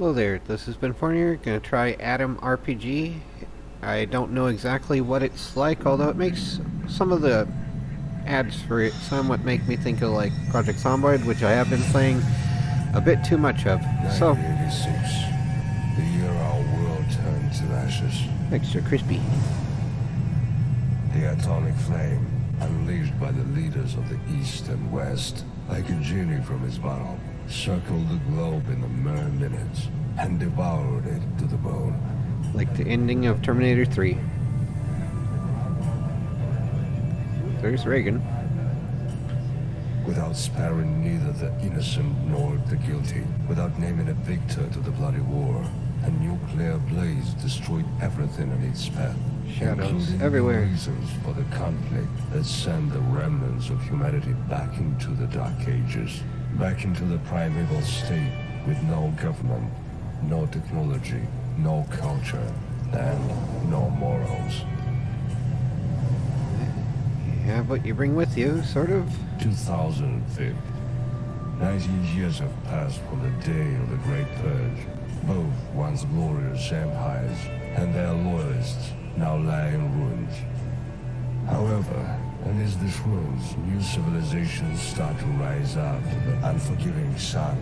Hello there, this has been Fournier. Gonna try Atom RPG. I don't know exactly what it's like, although it makes some of the ads for it somewhat make me think of like Project Zomboid, which I have been playing a bit too much of. So, 1986, the year our world turned to ashes. extra crispy. The atomic flame, unleashed by the leaders of the East and West, like a genie from his bottle, circled the globe in a mere minutes and devoured it to the bone. Like the ending of Terminator 3. There's Reagan. Without sparing neither the innocent nor the guilty, without naming a victor to the bloody war, a nuclear blaze destroyed everything in its path. Shadows including everywhere. the reasons for the conflict that sent the remnants of humanity back into the Dark Ages, back into the primeval state with no government, no technology, no culture, and no morals. You have what you bring with you, sort of. 2005. 19 years have passed from the day of the Great Purge. Both once glorious empires and their loyalists now lie in ruins. However, amidst these ruins, new civilizations start to rise up to the unforgiving sun.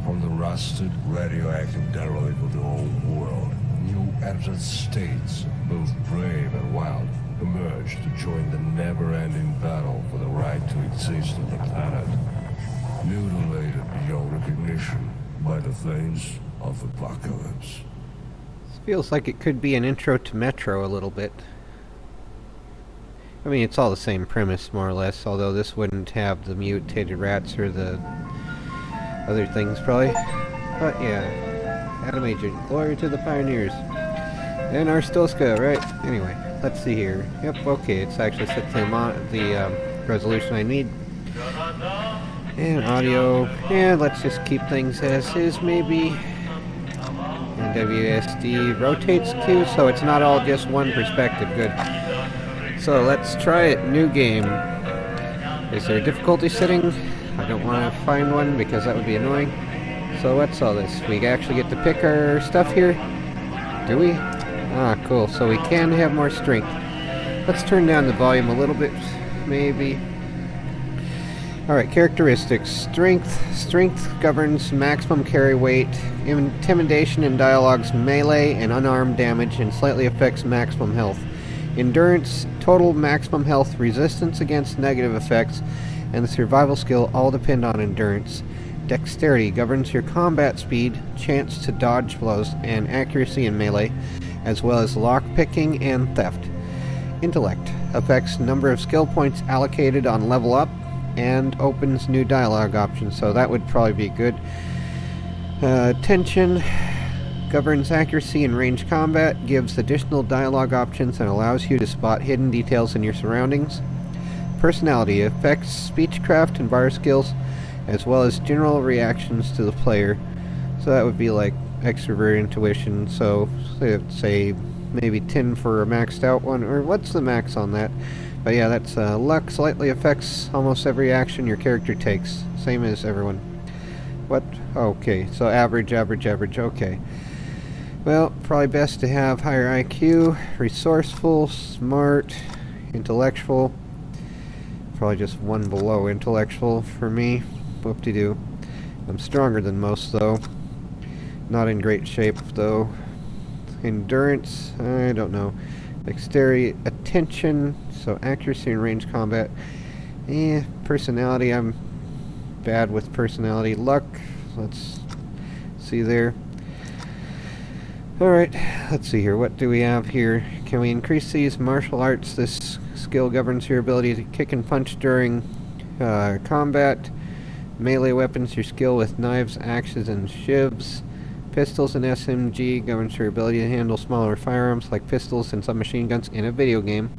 From the rusted, radioactive derelict of the old world, new entered states, both brave and wild, emerge to join the never-ending battle for the right to exist on the planet, mutilated beyond recognition by the flames of apocalypse. This feels like it could be an intro to Metro a little bit. I mean, it's all the same premise, more or less, although this wouldn't have the mutated rats or the other things, probably. But yeah, Atom Agent, glory to the pioneers. And Arstotzka, right? Anyway, let's see here. Yep, okay, it's actually set to the resolution I need. And audio, and let's just keep things as is, maybe. And WSD rotates Q, so it's not all just one perspective. Good. So let's try it. New game. Is there a difficulty setting? I don't want to find one because that would be annoying. So what's all this? We actually get to pick our stuff here? Do we? Ah, cool. So we can have more strength. Let's turn down the volume a little bit, maybe. Alright, characteristics. Strength. Strength governs maximum carry weight. Intimidation and dialogue's melee and unarmed damage and slightly affects maximum health. Endurance, total maximum health, resistance against negative effects, and the survival skill all depend on endurance. Dexterity governs your combat speed, chance to dodge blows, and accuracy in melee, as well as lock-picking and theft. Intellect affects number of skill points allocated on level up, and opens new dialogue options, so that would probably be good. Attention governs accuracy in range combat, gives additional dialogue options, and allows you to spot hidden details in your surroundings. Personality affects speechcraft and bar skills, as well as general reactions to the player. So that would be like extrovert intuition, so say maybe 10 for a maxed out one, or what's the max on that? But yeah, that's luck slightly affects almost every action your character takes, same as everyone. What? Okay, so average, okay. Well, probably best to have higher IQ, resourceful, smart, intellectual. Probably just one below intellectual for me. Whoop-de-doo. I'm stronger than most, though. Not in great shape, though. Endurance, I don't know. Dexterity, attention, so accuracy and range combat. Personality, I'm bad with personality. Luck, let's see there. Alright, let's see here. What do we have here? Can we increase these? Martial arts, this skill governs your ability to kick and punch during combat. Melee weapons, your skill with knives, axes, and shivs. Pistols and SMG governs your ability to handle smaller firearms like pistols and submachine guns in a video game.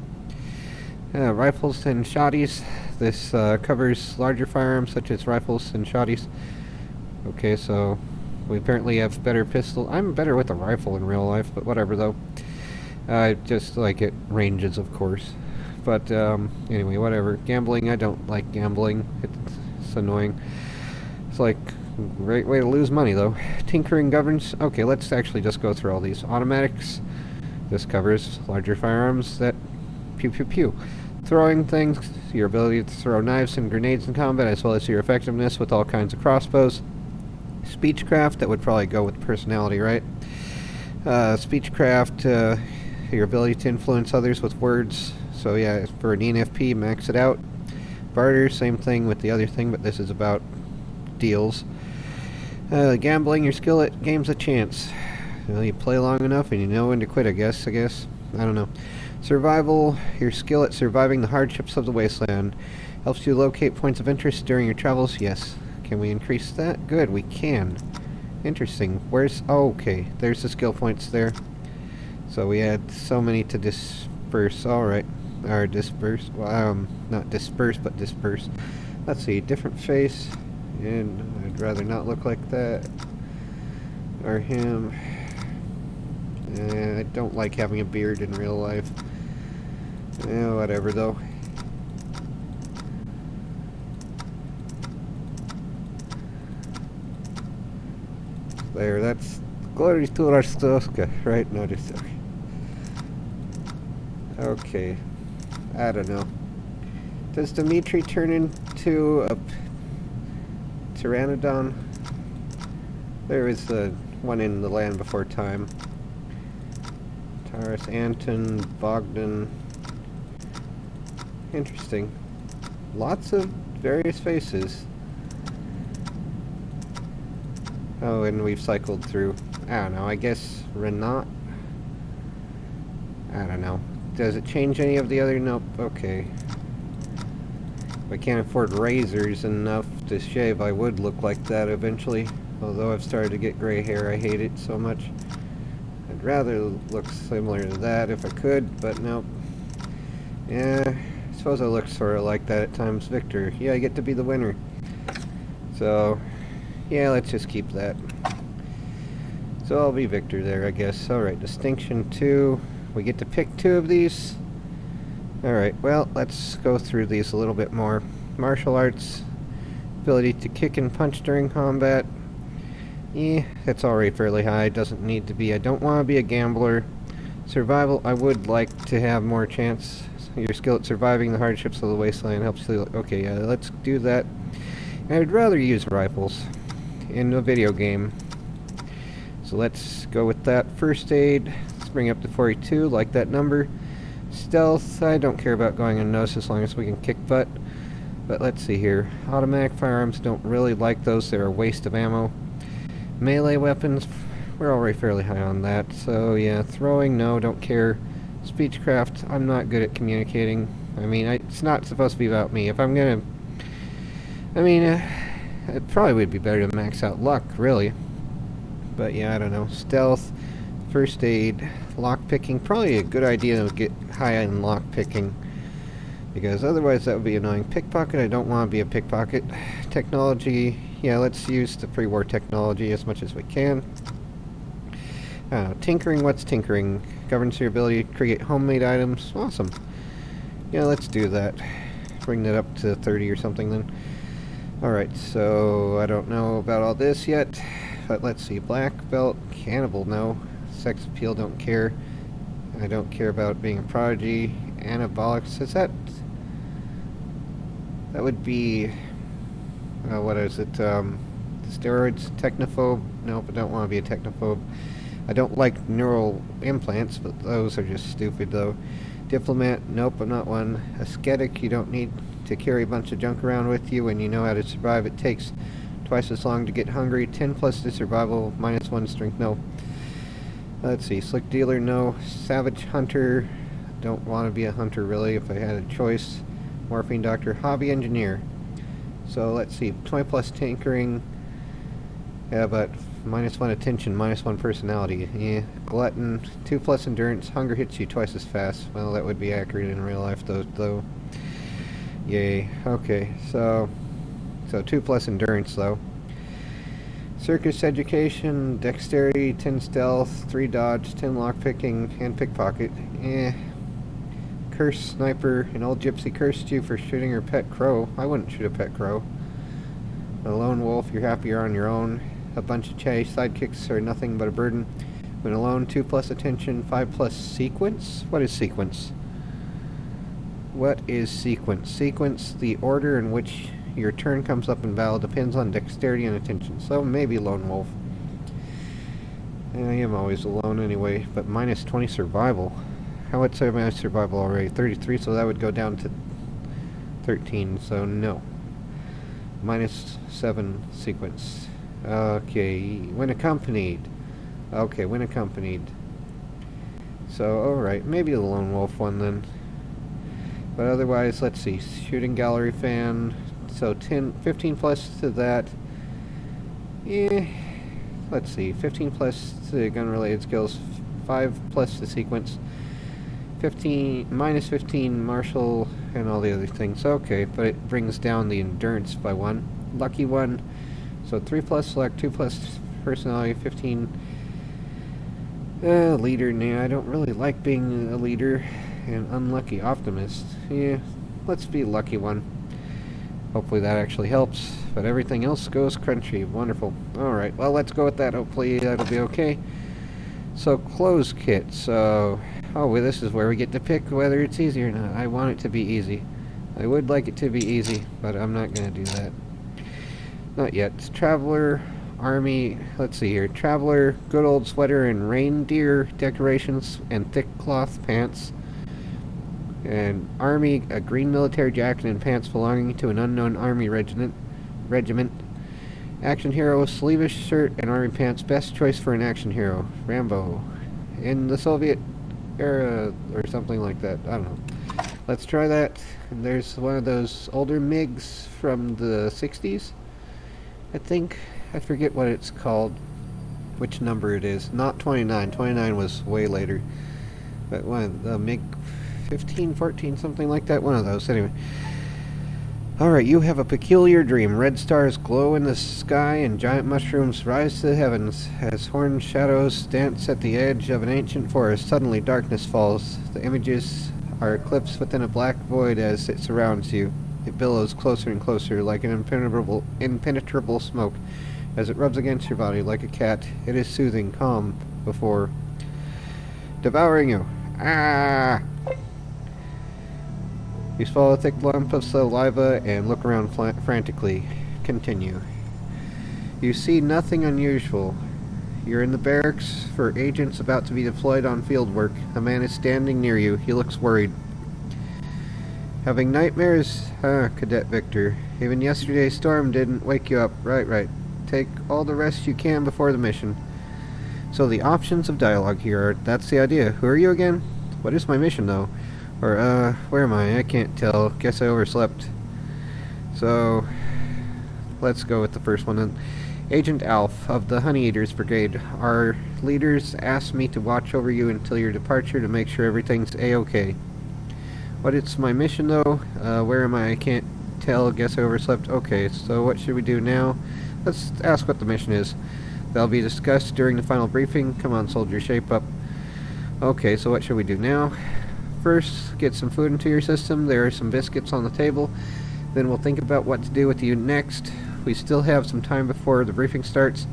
Rifles and shotties. This covers larger firearms such as rifles and shotties. Okay, so we apparently have better pistol. I'm better with a rifle in real life, but whatever though. I just like it ranges, of course. But anyway, whatever. Gambling, I don't like gambling. It's annoying. It's like Great way to lose money, though. Tinkering governs... Okay, let's actually just go through all these. Automatics. This covers larger firearms that... Pew pew pew. Throwing things. Your ability to throw knives and grenades in combat, as well as your effectiveness with all kinds of crossbows. Speechcraft. That would probably go with personality, right? Speechcraft. Your ability to influence others with words. So yeah, for an ENFP, max it out. Barter. Same thing with the other thing, but this is about deals. Gambling, your skill at game's a chance. Well, you play long enough and you know when to quit, I guess. I don't know. Survival, your skill at surviving the hardships of the wasteland. Helps you locate points of interest during your travels. Yes. Can we increase that? Good, we can. Interesting. Where's... Oh, okay. There's the skill points there. So we had so many to disperse. Alright. Or disperse. Well, not disperse, but disperse. Let's see. Different face. And I'd rather not look like that. Or him. I don't like having a beard in real life. Whatever though. There, that's Glory to Rastoska, right? No, just okay. Okay. I don't know. Does Dimitri turn into a Pteranodon? There is the one in the Land Before Time. Taurus, Anton, Bogdan. Interesting. Lots of various faces. Oh, and we've cycled through. I don't know, I guess Renat? I don't know. Does it change any of the other? Nope, okay. If I can't afford razors enough to shave, I would look like that eventually. Although I've started to get gray hair, I hate it so much. I'd rather look similar to that if I could, but nope. Yeah, I suppose I look sort of like that at times. Victor, yeah, I get to be the winner. So, yeah, let's just keep that. So I'll be Victor there, I guess. Alright, Distinction 2. We get to pick 2 of these. Alright, well, let's go through these a little bit more. Martial arts. Ability to kick and punch during combat. Yeah, that's already fairly high. Doesn't need to be. I don't want to be a gambler. Survival, I would like to have more chance. Your skill at surviving the hardships of the wasteland helps you... Okay, let's do that. I'd rather use rifles in a video game. So let's go with that. First aid, let's bring up to 42, like that number. Stealth, I don't care about going unnoticed as long as we can kick butt. But let's see here. Automatic firearms, don't really like those. They're a waste of ammo. Melee weapons, we're already fairly high on that. So yeah, throwing, no, don't care. Speechcraft, I'm not good at communicating. I mean, it's not supposed to be about me. If I'm gonna... I mean, it probably would be better to max out luck, really. But yeah, I don't know. Stealth, first aid, lockpicking, probably a good idea to get high on lockpicking. Because otherwise that would be annoying. Pickpocket, I don't want to be a pickpocket. Technology, yeah, let's use the pre-war technology as much as we can. Tinkering, what's tinkering? Governs your ability to create homemade items. Awesome. Yeah, let's do that. Bring that up to 30 or something then. Alright, so I don't know about all this yet. But let's see. Black belt, cannibal, no. Sex appeal, don't care. I don't care about being a prodigy. Anabolics, is that... That would be... what is it? Steroids? Technophobe? Nope, I don't want to be a technophobe. I don't like neural implants, but those are just stupid, though. Diplomat? Nope, I'm not one. Ascetic? You don't need to carry a bunch of junk around with you when you know how to survive. It takes twice as long to get hungry. 10 plus to survival, -1 strength, no. Let's see. Slick dealer, no. Savage hunter? Don't want to be a hunter, really, if I had a choice. Morphine doctor? Hobby engineer. So, let's see. 20 plus tinkering. Yeah, but -1 attention, -1 personality. Yeah. Glutton, 2 plus endurance. Hunger hits you twice as fast. Well, that would be accurate in real life, though. Yay. Okay, so 2 plus endurance, though. Circus education, dexterity, 10 stealth, 3 dodge, 10 lockpicking, and pickpocket. Curse sniper, an old gypsy cursed you for shooting her pet crow. I wouldn't shoot a pet crow. A lone wolf, you're happier on your own. A bunch of chase sidekicks are nothing but a burden. When alone, 2 plus attention, 5 plus sequence? What is sequence? What is sequence? Sequence, the order in which your turn comes up in battle, depends on dexterity and attention. So maybe lone wolf. I am always alone anyway, but minus 20 survival. How would say my survival already? 33, so that would go down to 13, so no. Minus 7 sequence. Okay, when accompanied. Okay, when accompanied. So, alright, maybe the lone wolf one then. But otherwise, let's see. Shooting gallery fan. So 15 plus to that. Yeah. Let's see. 15 plus to gun related skills. 5 plus the sequence. 15 minus 15 martial and all the other things. Okay, but it brings down the endurance by 1. Lucky 1. So 3 plus select, 2 plus personality, 15. Leader. Nah, I don't really like being a leader. And unlucky optimist. Yeah, let's be lucky 1. Hopefully that actually helps. But everything else goes crunchy. Wonderful. Alright, well, let's go with that. Hopefully that'll be okay. So, clothes kit. So, well, this is where we get to pick whether it's easy or not. I want it to be easy. I would like it to be easy, but I'm not going to do that. Not yet. Traveler, army, let's see here. Traveler, good old sweater and reindeer decorations and thick cloth pants. And army, a green military jacket and pants belonging to an unknown army regiment. Action hero, sleeveless shirt and army pants. Best choice for an action hero. Rambo. In the Soviet era or something like that. I don't know. Let's try that. And there's one of those older MiGs from the 60s. I think. I forget what it's called. Which number it is. Not 29. 29 was way later. But one, the MiG 15, 14, something like that. One of those. Anyway. Alright, you have a peculiar dream. Red stars glow in the sky and giant mushrooms rise to the heavens. As horned shadows dance at the edge of an ancient forest, suddenly darkness falls. The images are eclipsed within a black void as it surrounds you. It billows closer and closer like an impenetrable smoke. As it rubs against your body like a cat, it is soothing, calm, before devouring you. Ah! You swallow a thick lump of saliva and look around frantically. Continue. You see nothing unusual. You're in the barracks for agents about to be deployed on field work. A man is standing near you. He looks worried. Having nightmares? Cadet Victor. Even yesterday's storm didn't wake you up. Right. Take all the rest you can before the mission. So the options of dialogue here are, that's the idea. Who are you again? What is my mission, though? Or, where am I? I can't tell. Guess I overslept. So, let's go with the first one then. Agent Alf of the Honey Eaters Brigade. Our leaders asked me to watch over you until your departure to make sure everything's A-okay. What is my mission, though? Where am I? I can't tell. Guess I overslept. Okay, so what should we do now? Let's ask what the mission is. That'll be discussed during the final briefing. Come on, soldier, shape up. Okay, so what should we do now? First, get some food into your system. There are some biscuits on the table. Then we'll think about what to do with you next. We still have some time before the briefing starts.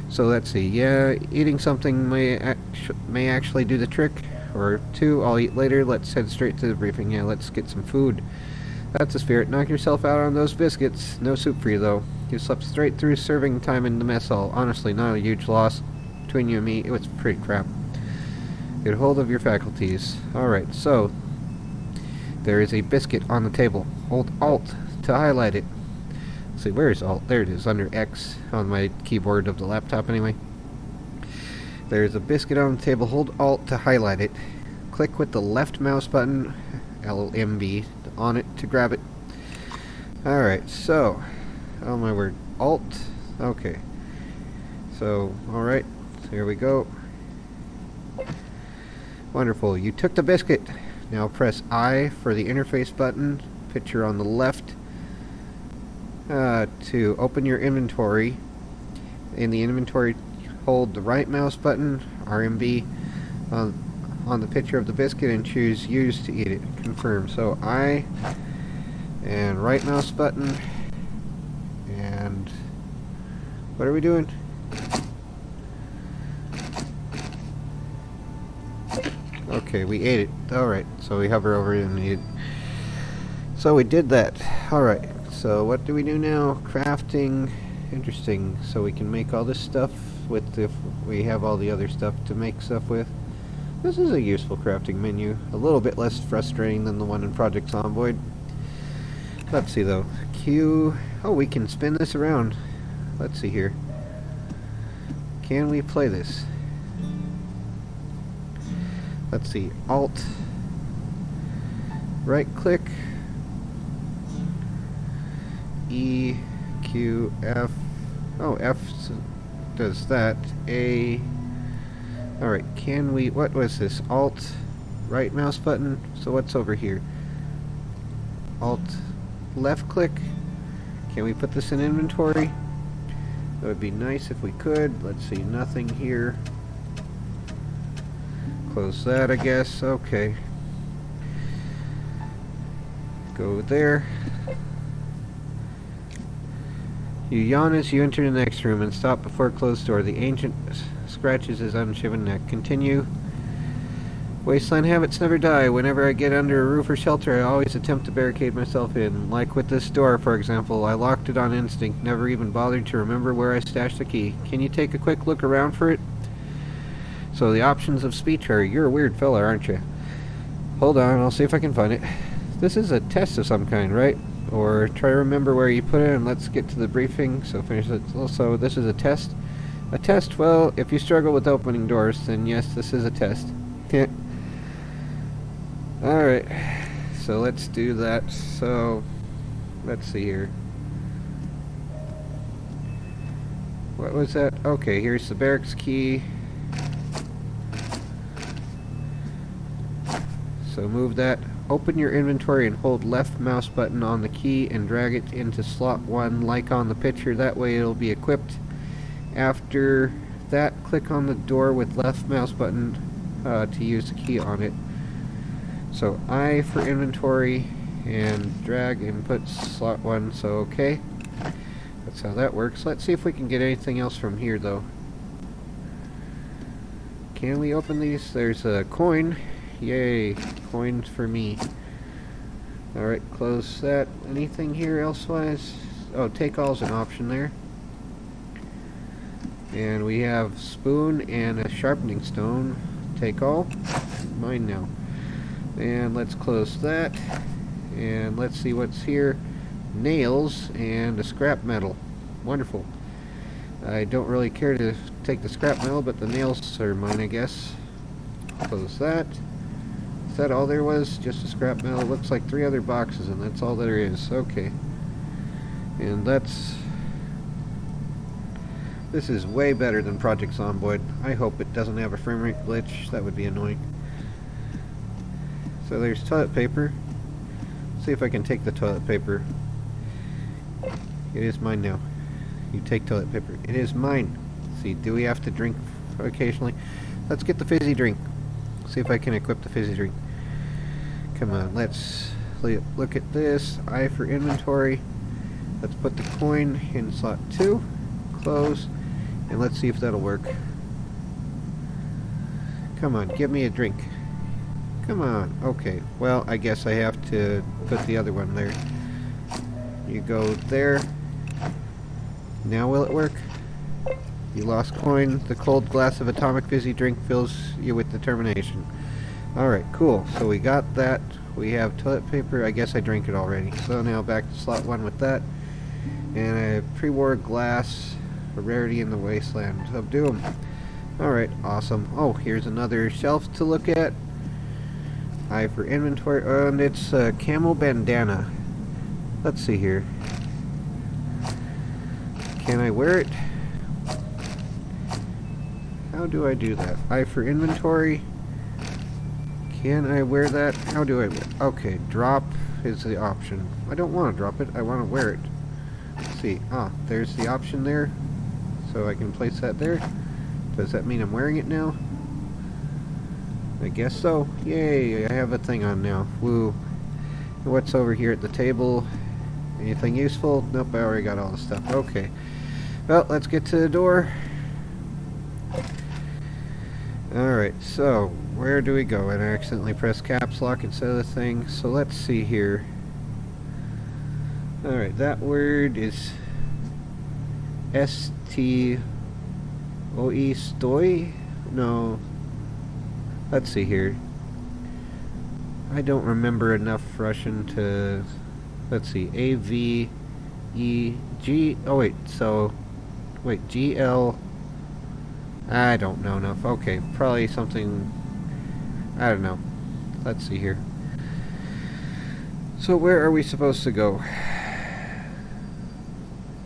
So let's see. Yeah, eating something may actually do the trick. Or 2, I'll eat later. Let's head straight to the briefing. Yeah, let's get some food. That's the spirit. Knock yourself out on those biscuits. No soup for you, though. You slept straight through serving time in the mess hall. Honestly, not a huge loss. Between you and me, it was pretty crap. Get hold of your faculties. Alright, so there is a biscuit on the table. Hold Alt to highlight it. Let's see, where is Alt? There it is, under X on my keyboard of the laptop anyway. There's a biscuit on the table. Hold Alt to highlight it. Click with the left mouse button, LMB, on it to grab it. Alright, so, oh my word, Alt, okay. So, alright, here we go. Wonderful. You took the biscuit. Now press I for the interface button, picture on the left, to open your inventory. In the inventory, hold the right mouse button, RMB, on the picture of the biscuit and choose use to eat it. Confirm. So I and right mouse button And what are we doing? Okay, we ate it. Alright, so we hover over it and eat it. So we did that. Alright, so what do we do now? Crafting. Interesting. So we can make all this stuff with the... We have all the other stuff to make stuff with. This is a useful crafting menu. A little bit less frustrating than the one in Project Zomboid. Let's see though. Q... Oh, we can spin this around. Let's see here. Can we play this? Let's see. Alt. Right click. E, Q, F. Oh, F does that. A. Alright, can we... What was this? Alt. Right mouse button. So what's over here? Alt. Left click. Can we put this in inventory? That would be nice if we could. Let's see. Nothing here. Close that, I guess. Okay. Go there. You yawn as you enter the next room and stop before a closed door. The ancient scratches his unshaven neck. Continue. Wasteland habits never die. Whenever I get under a roof or shelter, I always attempt to barricade myself in. Like with this door, for example, I locked it on instinct, never even bothered to remember where I stashed the key. Can you take a quick look around for it? So the options of speech are, you're a weird fella, aren't you? Hold on, I'll see if I can find it. This is a test of some kind, right? Or try to remember where you put it, and let's get to the briefing. So finish it. So this is a test. A test, well, if you struggle with opening doors, then yes, this is a test. Alright, so let's do that. So, let's see here. What was that? Okay, here's the barracks key. So move that. Open your inventory and hold left mouse button on the key and drag it into slot 1 like on the picture. That way it'll be equipped. After that, click on the door with left mouse button to use the key on it. So I for inventory and drag and put slot 1, so okay. That's how that works. Let's see if we can get anything else from here though. Can we open these? There's a coin. Yay, coins for me. Alright, close that. Anything here elsewise? Oh, take all's an option there. And we have spoon and a sharpening stone. Take all. Mine now. And let's close that. And let's see what's here. Nails and a scrap metal. Wonderful. I don't really care to take the scrap metal, but the nails are mine, I guess. Close that. Is that all there was? Just a scrap metal? Looks like 3 other boxes, and that's all there is. Okay. And that's... This is way better than Project Zomboid. I hope it doesn't have a frame rate glitch. That would be annoying. So there's toilet paper. See if I can take the toilet paper. It is mine now. You take toilet paper. It is mine. See, do we have to drink occasionally? Let's get the fizzy drink. See if I can equip the fizzy drink. Come on, let's look at this. I for inventory. Let's put the coin in slot 2. Close. And let's see if that'll work. Come on, give me a drink. Come on. Okay, well, I guess I have to put the other one there. You go there. Now will it work? You lost coin. The cold glass of atomic fizzy drink fills you with determination. Alright, cool. So we got that. We have toilet paper. I guess I drank it already. So now back to slot 1 with that. And a pre-war glass, a rarity in the wasteland of doom. Alright, awesome. Oh, here's another shelf to look at. I for inventory. And it's a camel bandana. Let's see here. Can I wear it? How do I do that? I for inventory. Can I wear that? How do I wear it? Okay, drop is the option. I don't want to drop it. I want to wear it. Let's see. Ah, there's the option there. So I can place that there. Does that mean I'm wearing it now? I guess so. Yay, I have a thing on now. Woo. What's over here at the table? Anything useful? Nope, I already got all the stuff. Okay. Well, let's get to the door. Alright, so where do we go? And I accidentally pressed caps lock instead of the thing. So let's see here. Alright, that word is S-T-O-E, stoy? No. Let's see here. I don't remember enough Russian to... Let's see. A-V-E-G... Oh wait, so... Wait, G-L... I don't know enough. Okay, probably something... I don't know. Let's see here. So where are we supposed to go?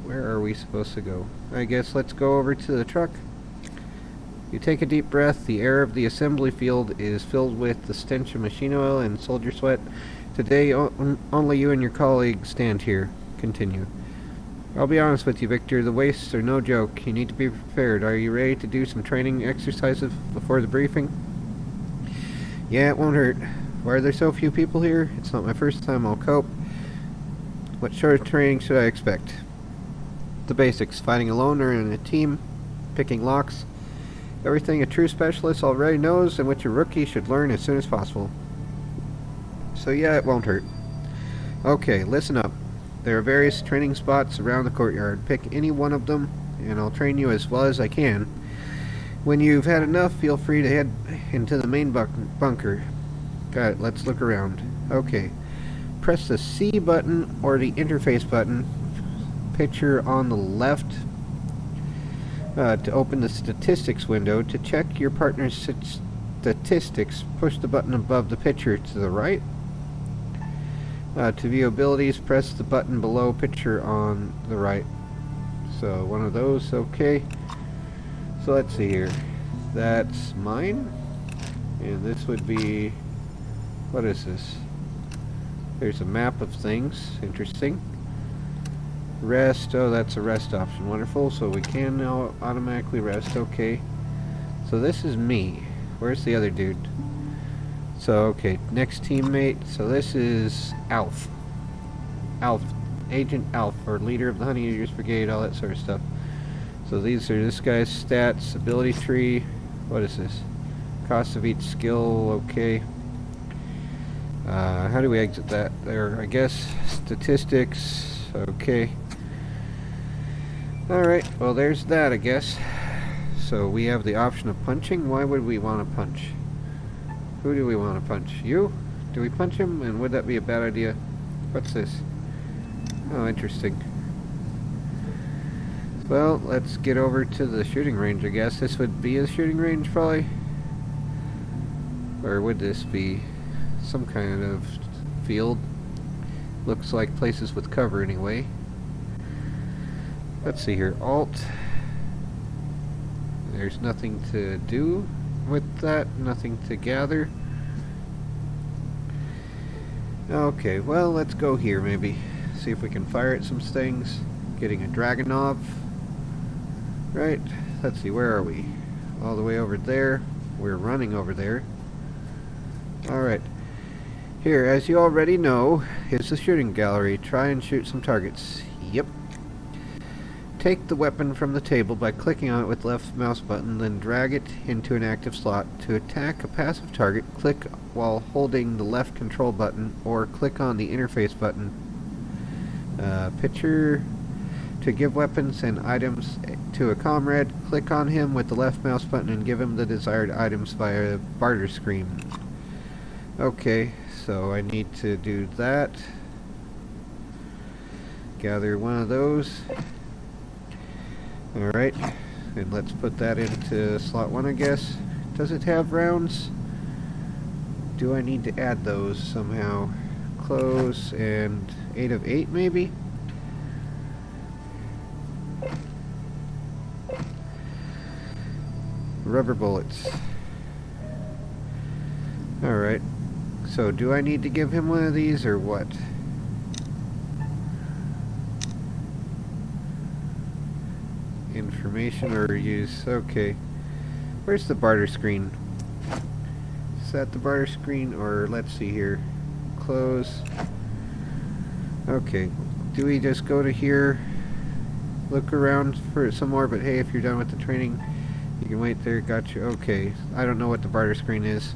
Where are we supposed to go? I guess let's go over to the truck. You take a deep breath. The air of the assembly field is filled with the stench of machine oil and soldier sweat. Today, only you and your colleagues stand here. Continue. I'll be honest with you, Victor. The wastes are no joke. You need to be prepared. Are you ready to do some training exercises before the briefing? Yeah, it won't hurt. Why are there so few people here? It's not my first time. I'll cope. What sort of training should I expect? The basics. Fighting alone or in a team. Picking locks. Everything a true specialist already knows and which a rookie should learn as soon as possible. So yeah, it won't hurt. Okay, listen up. There are various training spots around the courtyard. Pick any one of them, and I'll train you as well as I can. When you've had enough, feel free to head into the main bunker. Got it, let's look around. Okay. Press the C button or the interface button, picture on the left, to open the statistics window. To check your partner's statistics, push the button above the picture to the right. To view abilities, press the button below picture on the right. So one of those, okay. So let's see here. That's mine. And this would be... What is this? There's a map of things. Interesting. Rest. Oh, that's a rest option. Wonderful. So we can now automatically rest. Okay. So this is me. Where's the other dude? So, okay, next teammate. So this is Alf. Alf. Agent Alf, or leader of the Honey Eaters Brigade, all that sort of stuff. So these are this guy's stats, ability tree. What is this? Cost of each skill, okay. How do we exit that? There, I guess. Statistics, okay. Alright, well there's that, I guess. So we have the option of punching. Why would we want to punch? Who do we want to punch? You? Do we punch him? And would that be a bad idea? What's this? Oh, interesting. Well, let's get over to the shooting range, I guess. This would be a shooting range, probably? Or would this be some kind of field? Looks like places with cover, anyway. Let's see here. Alt. There's nothing to do with that, nothing to gather. Okay, well, let's go here maybe. See if we can fire at some things. Getting a Dragunov. Right, let's see, where are we? All the way over there. We're running over there. Alright. Here, as you already know, is the shooting gallery. Try and shoot some targets. Yep. Take the weapon from the table by clicking on it with the left mouse button, then drag it into an active slot. To attack a passive target, click while holding the left control button, or click on the interface button. Picture. To give weapons and items to a comrade, click on him with the left mouse button and give him the desired items via barter screen. Okay, so I need to do that. Gather one of those. Alright, and let's put that into slot 1, I guess. Does it have rounds? Do I need to add those somehow? Close, and 8 of 8 maybe? Rubber bullets. Alright, so do I need to give him one of these or what? Information or use, okay. Where's the barter screen? Is that the barter screen, or let's see here. Close. Okay. do we just go to here, look around for some more, but hey, if you're done with the training, you can wait there. Gotcha. Okay. I don't know what the barter screen is.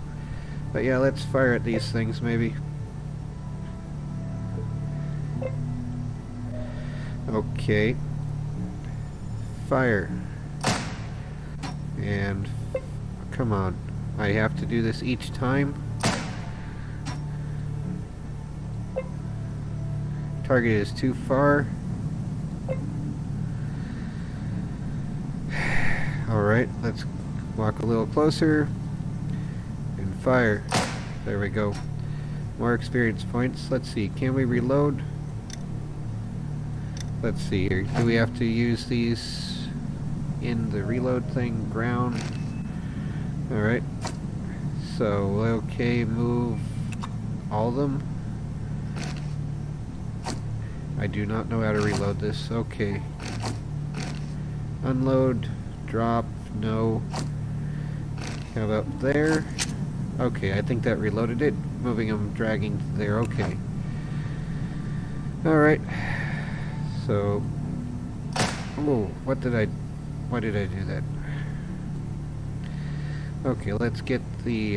But yeah, let's fire at these things maybe. Okay. Fire. And come on. I have to do this each time. Target is too far. Alright, let's walk a little closer and fire. There we go. More experience points. Let's see, can we reload? Let's see here. Do we have to use these in the reload thing? Ground. Alright. So, okay, move all of them. I do not know how to reload this. Okay. Unload. Drop. No. How about there? Okay, I think that reloaded it. Moving them, dragging there. Okay. Alright. So. Oh, why did I do that? Okay, let's get the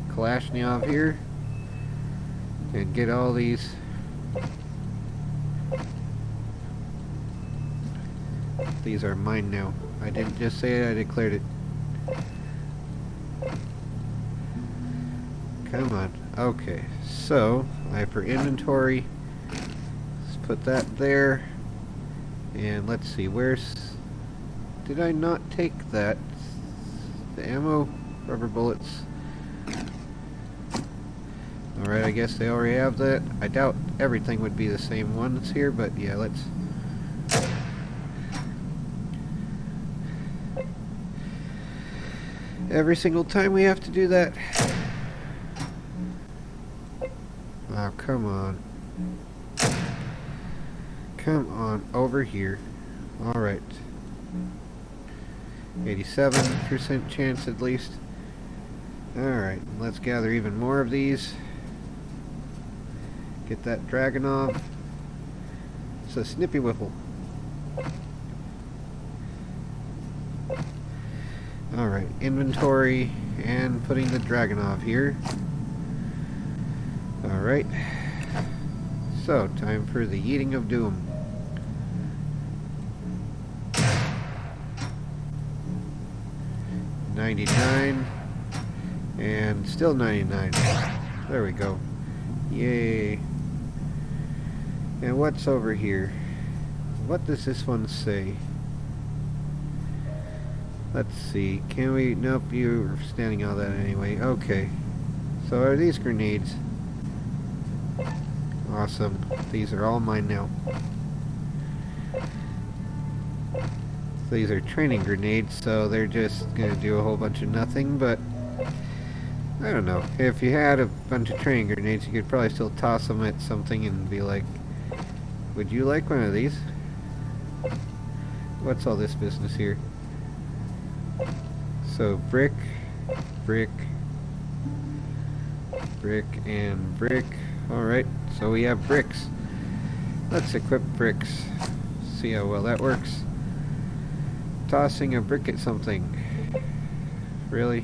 Kalashnikov here. And get all these. These are mine now. I didn't just say it, I declared it. Come on. Okay, so for inventory, let's put that there. And let's see, where's... Did I not take that? The ammo? Rubber bullets. Alright, I guess they already have that. I doubt everything would be the same ones here, but yeah, let's... Every single time we have to do that. Oh, come on. Come on, over here. Alright. 87% chance at least. Alright, let's gather even more of these. Get that Dragunov. It's a Snippy Whiffle. Alright, inventory and putting the Dragunov here. Alright. So, time for the Yeeting of Doom. $99 and still 99. There we go. Yay. And what's over here? What does this one say? Let's see. Can we... Nope, you're standing all that anyway. Okay. So are these grenades? Awesome. These are all mine now. These are training grenades, so they're just gonna do a whole bunch of nothing, but I don't know. If you had a bunch of training grenades, you could probably still toss them at something and be like, would you like one of these? What's all this business here? So brick, brick, brick, and brick. Alright, so we have bricks. Let's equip bricks. See how well that works. Tossing a brick at something. Really?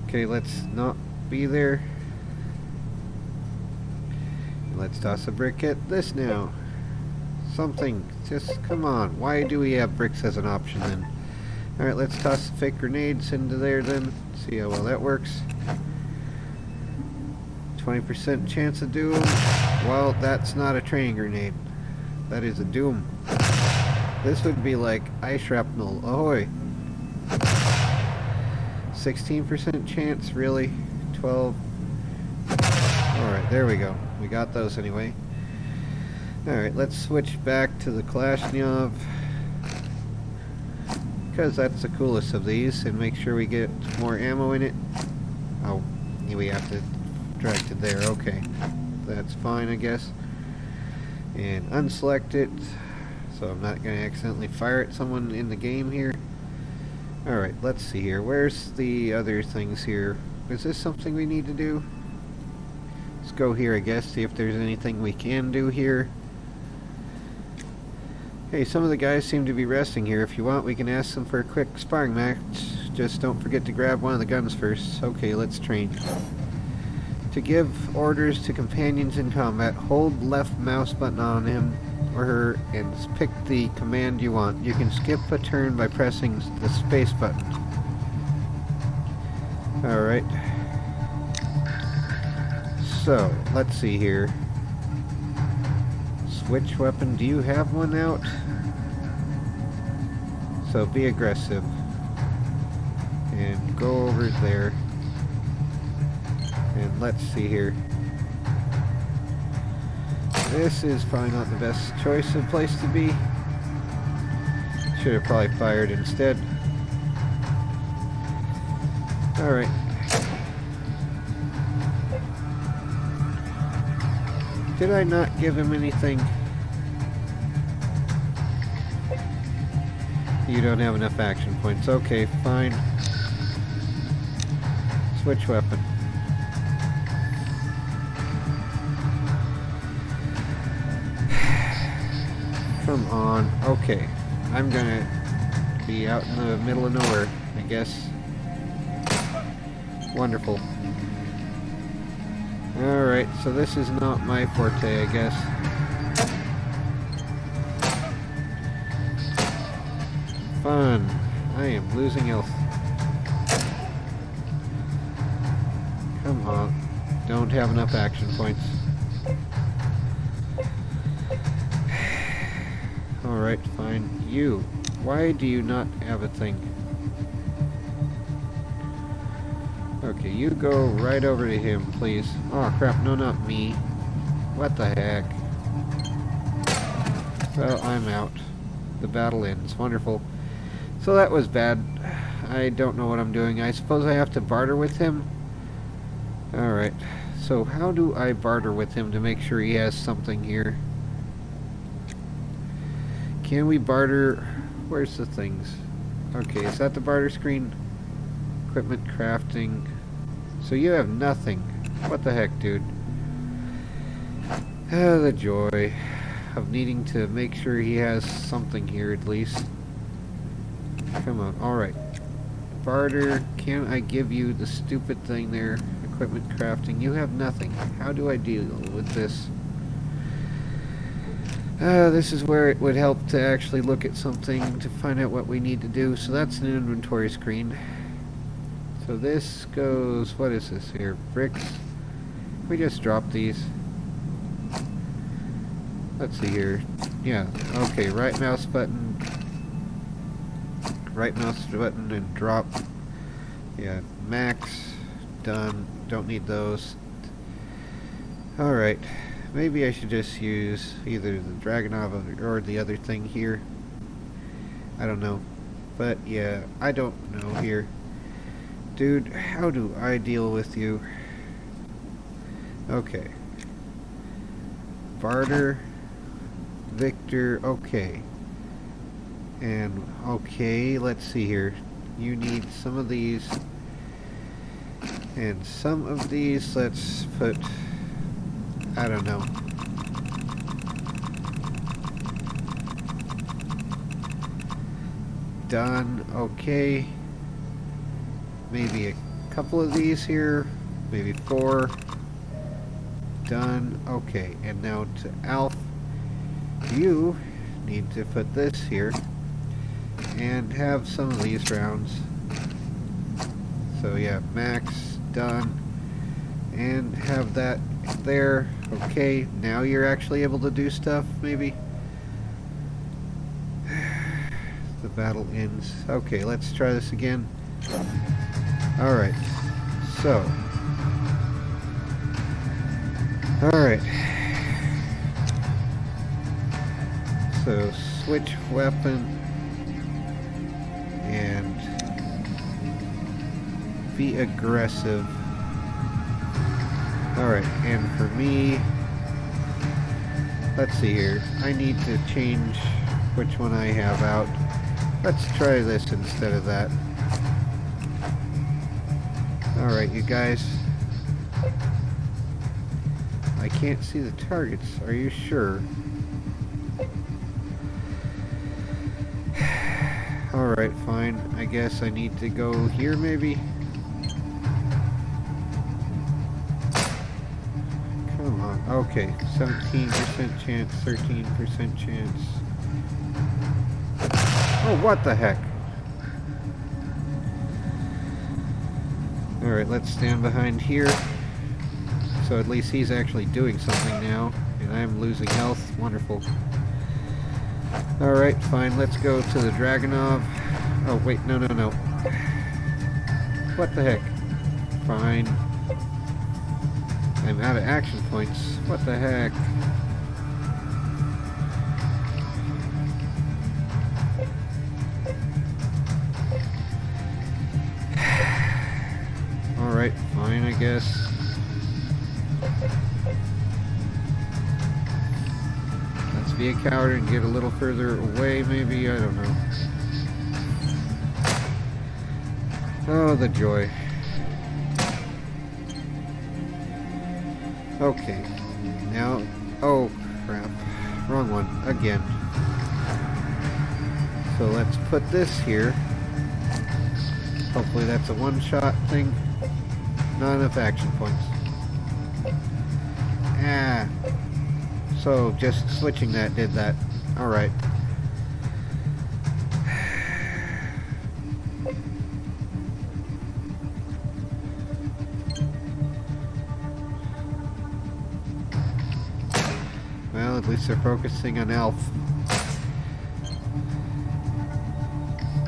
Okay, let's not be there. Let's toss a brick at this now. Something. Just come on. Why do we have bricks as an option then? Alright, let's toss fake grenades into there then. See how well that works. 20% chance of doom. Well, that's not a training grenade. That is a doom. This would be like ice shrapnel. Ahoy! 16% chance, really? 12. Alright, there we go. We got those anyway. Alright, let's switch back to the Kalashnikov. Because that's the coolest of these, and make sure we get more ammo in it. Oh, we have to drag to there. Okay. That's fine, I guess. And unselect it, so I'm not going to accidentally fire at someone in the game here. Alright, let's see here. Where's the other things here? is this something we need to do? Let's go here, I guess, see if there's anything we can do here. Hey, some of the guys seem to be resting here. If you want, we can ask them for a quick sparring match. Just don't forget to grab one of the guns first. Okay, let's train. To give orders to companions in combat, hold left mouse button on him or her and pick the command you want. You can skip a turn by pressing the space button. Alright. So, let's see here. Switch weapon, do you have one out? So be aggressive. And go over there. And let's see here. This is probably not the best choice of place to be. Should have probably fired instead. Alright. Did I not give him anything? You don't have enough action points. Okay, fine. Switch weapon. Come on. Okay. I'm gonna be out in the middle of nowhere, I guess. Wonderful. Alright, so this is not my forte, I guess. Fun. I am losing health. Come on. Don't have enough action points. Alright, fine. You. Why do you not have a thing? Okay, you go right over to him, please. Oh crap, no, not me. What the heck? Well, I'm out. The battle ends. Wonderful. So that was bad. I don't know what I'm doing. I suppose I have to barter with him? Alright. So how do I barter with him to make sure he has something here? Can we barter? Where's the things? Okay, is that the barter screen? Equipment crafting. So you have nothing. What the heck, dude? Ah, the joy of needing to make sure he has something here at least. Come on, alright. Barter, can I give you the stupid thing there? Equipment crafting. You have nothing. How do I deal with this? This is where it would help to actually look at something to find out what we need to do. So that's an inventory screen. So this goes, what is this here? Bricks. We just drop these. Let's see here. Yeah, okay, right mouse button and drop. Yeah, max, done. Don't need those. Alright, maybe I should just use either the Dragunov or the other thing here. I don't know. But yeah, I don't know here. Dude, how do I deal with you? Okay. Barter. Victor, okay. And, okay, let's see here. You need some of these. And some of these, let's put, I don't know. Done, okay. Maybe a couple of these here, maybe 4. Done, okay. And now to Alf, you need to put this here and have some of these rounds. So yeah, max, done, and have that there. Okay, now you're actually able to do stuff, maybe. The battle ends. Okay, let's try this again. Alright, so. Alright. So, switch weapon. And be aggressive. Alright, and for me, let's see here. I need to change which one I have out. Let's try this instead of that. Alright, you guys. I can't see the targets. Are you sure? Alright, fine. I guess I need to go here, maybe? Come on. Okay. 17% chance, 13% chance. Oh, what the heck? Alright, let's stand behind here. So at least he's actually doing something now. And I'm losing health. Wonderful. Alright, fine. Let's go to the Dragunov. Oh, wait. No, no, no. What the heck? Fine. I'm out of action points. What the heck? Alright, fine, I guess. Let's be a coward and get a little further away, maybe? I don't know. Oh, the joy. Okay. Now... Oh, crap. Wrong one. Again. So let's put this here. Hopefully that's a one-shot thing. Not enough action points. Ah. So just switching that did that. Alright. Well, at least they're focusing on Elf.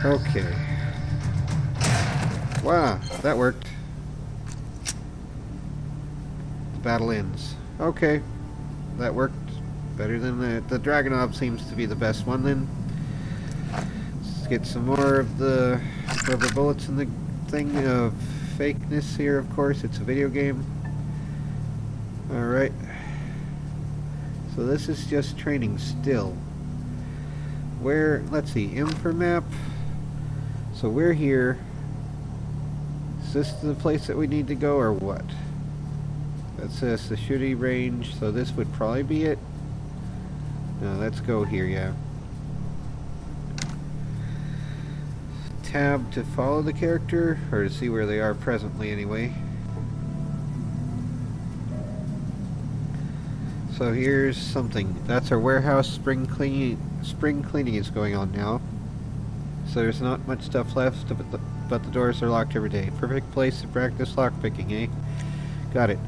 Okay. Wow, that worked. The battle ends. Okay, that worked better than the Dragunov seems to be the best one then. Let's get some more of the rubber bullets in the thing of fakeness here, of course. It's a video game. Alright. So this is just training still. Where, let's see, info map. So we're here. Is this the place that we need to go or what? That says the shooting range, so this would probably be it. No, let's go here, yeah. Tab to follow the character, or to see where they are presently anyway. So here's something. That's our warehouse. Spring cleaning is going on now. So there's not much stuff left, but the doors are locked every day. Perfect place to practice lockpicking, eh? Got it.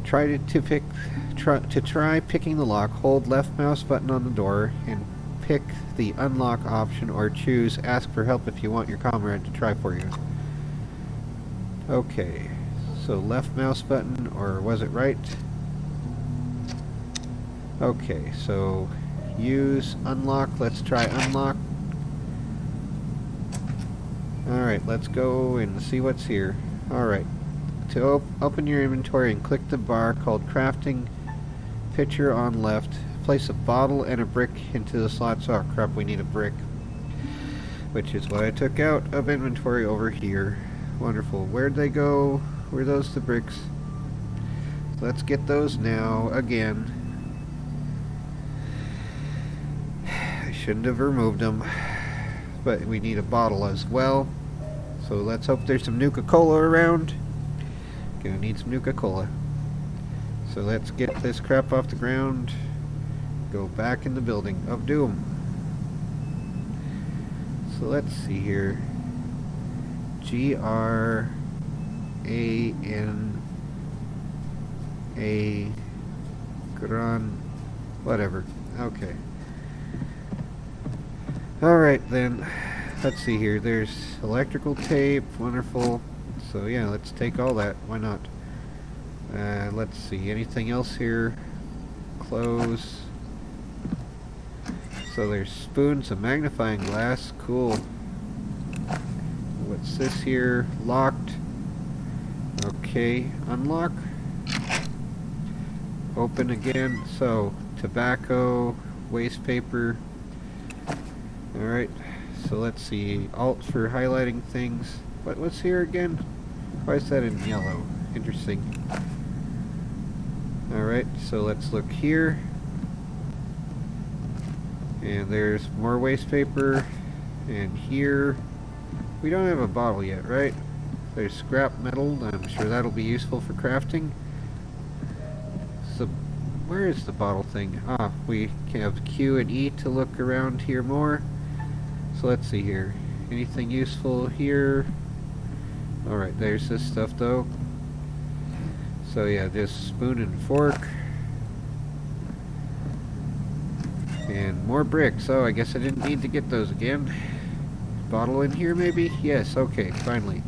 Try picking the lock. Hold left mouse button on the door and pick the unlock option, or choose ask for help if you want your comrade to try for you. Okay. So left mouse button, or was it right? Okay, so use unlock. Let's try unlock. Alright, let's go and see what's here. Alright, to open your inventory and click the bar called crafting picture on left. Place a bottle and a brick into the slots. Oh crap, we need a brick. Which is what I took out of inventory over here. Wonderful. Where'd they go? Were those the bricks? Let's get those now again. Shouldn't have removed them, but we need a bottle as well. So let's hope there's some Nuka-Cola around. Gonna need some Nuka-Cola. So let's get this crap off the ground. Go back in the building of doom. So let's see here. G-R-A-N-A Gran, whatever. Okay. Alright then, let's see here, there's electrical tape, wonderful, so yeah, let's take all that, why not? Let's see, anything else here? Clothes. So there's spoons, a magnifying glass, cool. What's this here? Locked. Okay, unlock. Open again, so tobacco, waste paper. Alright, so let's see. Alt for highlighting things. What's here again? Why is that in yellow? Interesting. Alright, so let's look here. And there's more waste paper. And here, we don't have a bottle yet, right? There's scrap metal. I'm sure that'll be useful for crafting. So, where is the bottle thing? Ah, we can have Q and E to look around here more. So let's see here. Anything useful here? Alright, there's this stuff though. So yeah, just spoon and fork. And more bricks. Oh, I guess I didn't need to get those again. Bottle in here maybe? Yes, okay, finally.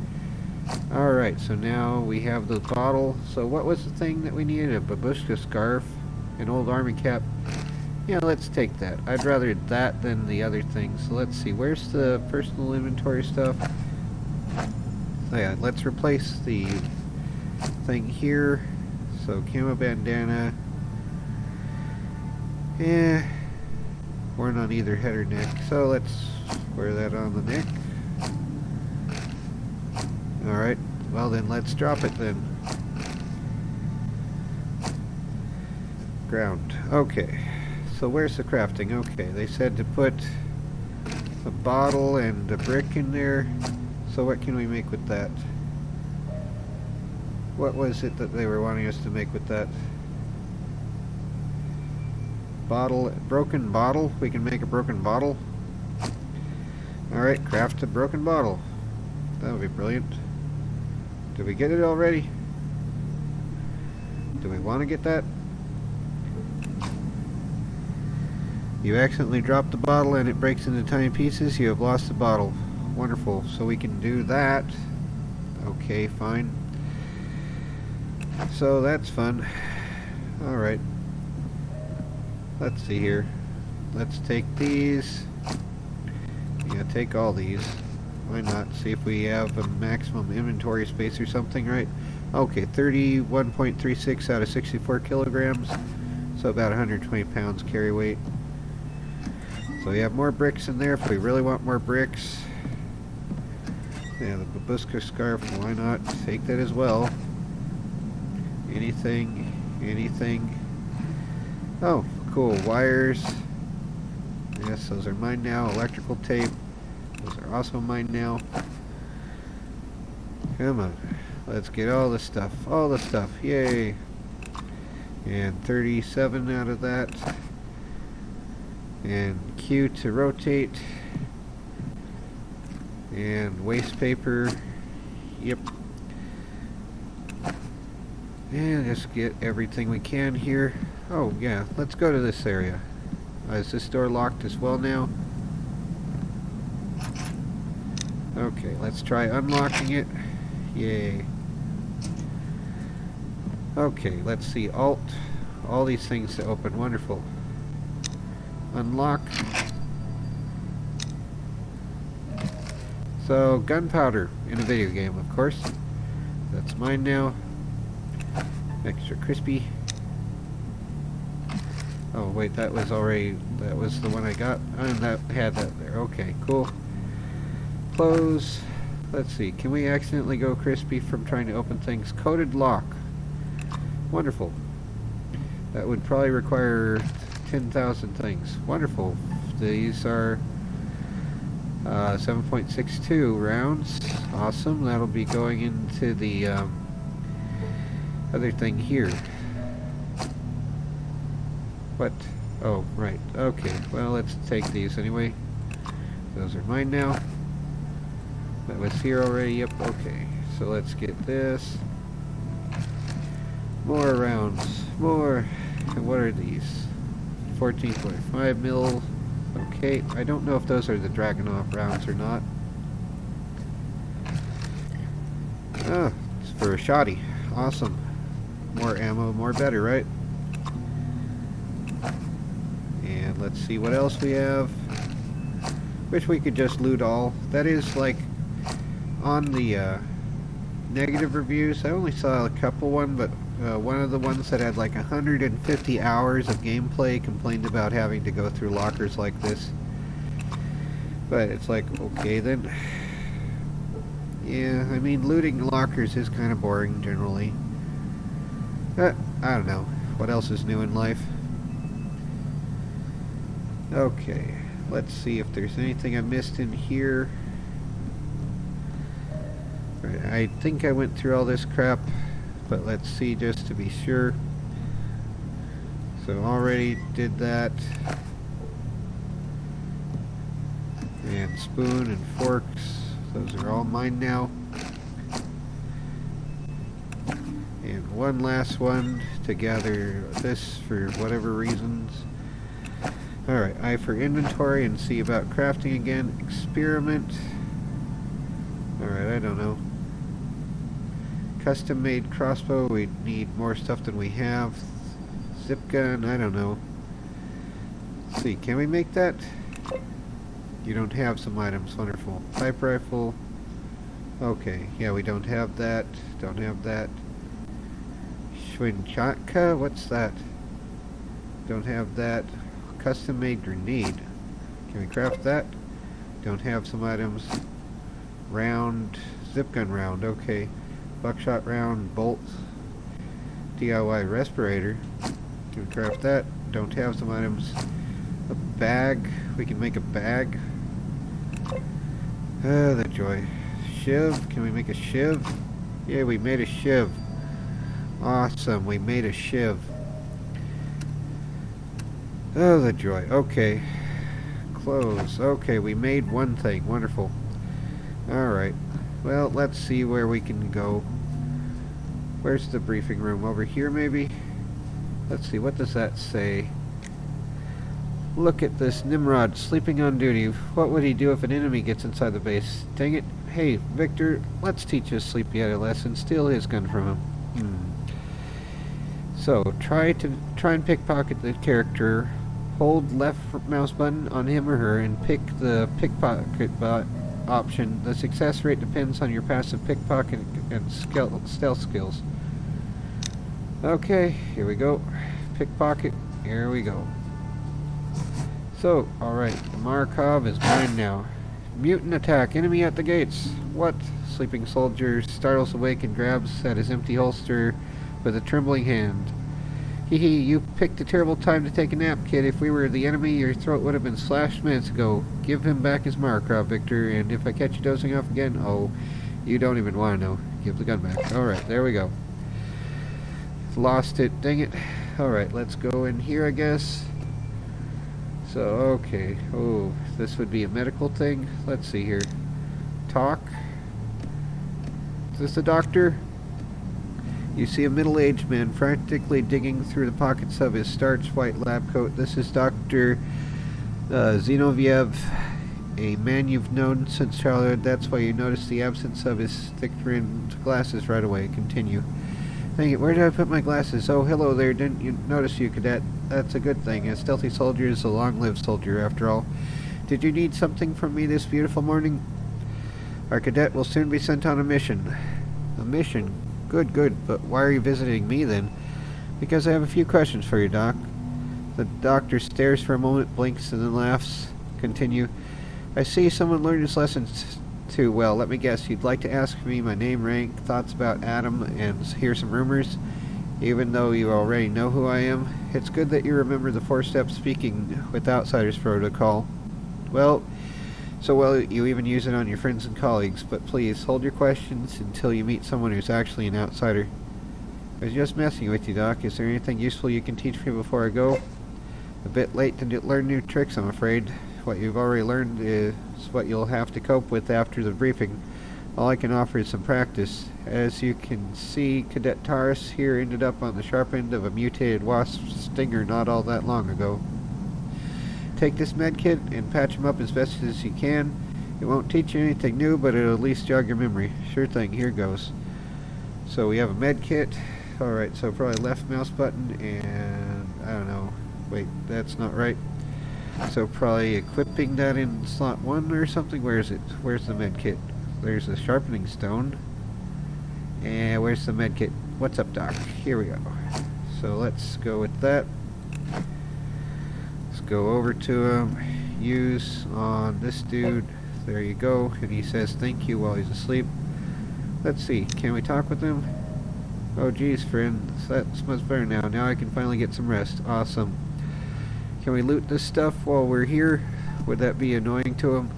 Alright, so now we have the bottle. So what was the thing that we needed? A babushka scarf, an old army cap. Yeah, let's take that. I'd rather that than the other thing. So let's see, where's the personal inventory stuff? Oh yeah, let's replace the thing here. So camo bandana. Yeah, worn on either head or neck. So let's wear that on the neck. Alright, well then let's drop it then. Ground. Okay, so where's the crafting? Okay, they said to put a bottle and a brick in there. So what can we make with that? What was it that they were wanting us to make with that? Bottle, broken bottle? We can make a broken bottle? Alright, craft a broken bottle. That would be brilliant. Did we get it already? Do we want to get that? You accidentally dropped the bottle and it breaks into tiny pieces. You have lost the bottle. Wonderful. So we can do that. Okay, fine. So that's fun. Alright. Let's see here. Let's take these. Yeah, take all these. Why not? See if we have a maximum inventory space or something, right? Okay, 31.36 out of 64 kilograms. So about 120 pounds carry weight. So we have more bricks in there if we really want more bricks. Yeah, the babushka scarf, why not? Take that as well. Anything, anything. Oh, cool, wires. Yes, those are mine now. Electrical tape. Those are also mine now. Come on. Let's get all the stuff. All the stuff. Yay. And 37 out of that. And Q to rotate. And waste paper. Yep. And just get everything we can here. Oh, yeah. Let's go to this area. Is this door locked as well now? Okay, let's try unlocking it. Yay. Okay, let's see. Alt. All these things to open. Wonderful. Unlock. So, gunpowder in a video game, of course. That's mine now. Extra crispy. Oh, wait, that was the one I got. And that had that there. Okay, cool. Close. Let's see, can we accidentally go crispy from trying to open things? Coded lock. Wonderful. That would probably require 10,000 things. Wonderful. These are 7.62 rounds. Awesome. That'll be going into the other thing here. What? Oh, right. Okay. Well, let's take these anyway. Those are mine now. That was here already. Yep. Okay. So let's get this. More rounds. More. And what are these? 14.5 mil. Okay. I don't know if those are the Dragunov rounds or not. Ah, it's for a shoddy. Awesome. More ammo, more better, right? And let's see what else we have. Wish we could just loot all. That is like on the negative reviews. I only saw a couple but one of the ones that had like 150 hours of gameplay complained about having to go through lockers like this. But it's like, okay then. Yeah, I mean, looting lockers is kind of boring generally. I don't know. What else is new in life? Okay, let's see if there's anything I missed in here. Right, I think I went through all this crap, but let's see just to be sure. So already did that. And spoon and forks, those are all mine now. And one last one to gather this for whatever reasons. Alright, I for inventory and see about crafting again. Experiment. Alright, I don't know. Custom made crossbow, we need more stuff than we have. Zip gun, I don't know. Let's see, can we make that? You don't have some items, wonderful. Pipe rifle. Okay, yeah, we don't have that. Don't have that. Schwinchatka, what's that? Don't have that. Custom made grenade. Can we craft that? Don't have some items. Round, zip gun round, okay. Buckshot round, bolts. DIY respirator. Can we craft that? Don't have some items. A bag, we can make a bag. Ah, the joy. Shiv, can we make a shiv? Yeah, we made a shiv. Awesome, we made a shiv. Oh, the joy. Okay. Clothes. Okay, we made one thing. Wonderful. Alright. Well, let's see where we can go. Where's the briefing room? Over here, maybe? Let's see, what does that say? Look at this Nimrod sleeping on duty. What would he do if an enemy gets inside the base? Dang it. Hey, Victor, let's teach this sleepy adolescent. Steal his gun from him. So, try and pickpocket the character. Hold left mouse button on him or her and pick the pickpocket option. The success rate depends on your passive pickpocket and stealth skills. Okay, here we go. Pickpocket, here we go. So, alright, the Markov is mine now. Mutant attack, enemy at the gates. What? Sleeping soldier startles awake and grabs at his empty holster with a trembling hand. Hee hee, you picked a terrible time to take a nap, kid. If we were the enemy, your throat would have been slashed minutes ago. Give him back his Markov, Victor, and if I catch you dozing off again, oh, you don't even want to know. Give the gun back. Alright, there we go. Lost it, dang it. Alright, let's go in here, I guess. So, okay. Oh, this would be a medical thing. Let's see here. Talk. Is this the doctor? You see a middle-aged man frantically digging through the pockets of his starched white lab coat. This is Dr. Zinoviev, a man you've known since childhood. That's why you notice the absence of his thick-rimmed glasses right away. Continue. Dang it, where did I put my glasses? Oh, hello there. Didn't you notice you, cadet? That's a good thing. A stealthy soldier is a long-lived soldier, after all. Did you need something from me this beautiful morning? Our cadet will soon be sent on a mission. A mission? Good, good. But why are you visiting me, then? Because I have a few questions for you, Doc. The doctor stares for a moment, blinks, and then laughs. Continue. I see someone learned his lessons too well. Let me guess, you'd like to ask me my name, rank, thoughts about Adam, and hear some rumors? Even though you already know who I am? It's good that you remember the four-step speaking with outsiders protocol. Well, so well you even use it on your friends and colleagues, but please, hold your questions until you meet someone who's actually an outsider. I was just messing with you, Doc. Is there anything useful you can teach me before I go? A bit late to learn new tricks, I'm afraid. What you've already learned is what you'll have to cope with after the briefing. All I can offer is some practice. As you can see, Cadet Taurus here ended up on the sharp end of a mutated wasp stinger not all that long ago. Take this medkit and patch him up as best as you can. It won't teach you anything new, but it'll at least jog your memory. Sure thing, here goes. So we have a medkit. Alright, so probably left mouse button and I don't know. Wait, that's not right. So probably equipping that in slot 1 or something. Where is it? Where's the medkit? There's a sharpening stone. And where's the medkit? What's up, Doc? Here we go. So let's go with that. Let's go over to him. Use on this dude. There you go. And he says thank you while he's asleep. Let's see, can we talk with him? Oh geez, friend, that's much better now. Now I can finally get some rest. Awesome. Can we loot this stuff while we're here? Would that be annoying to him?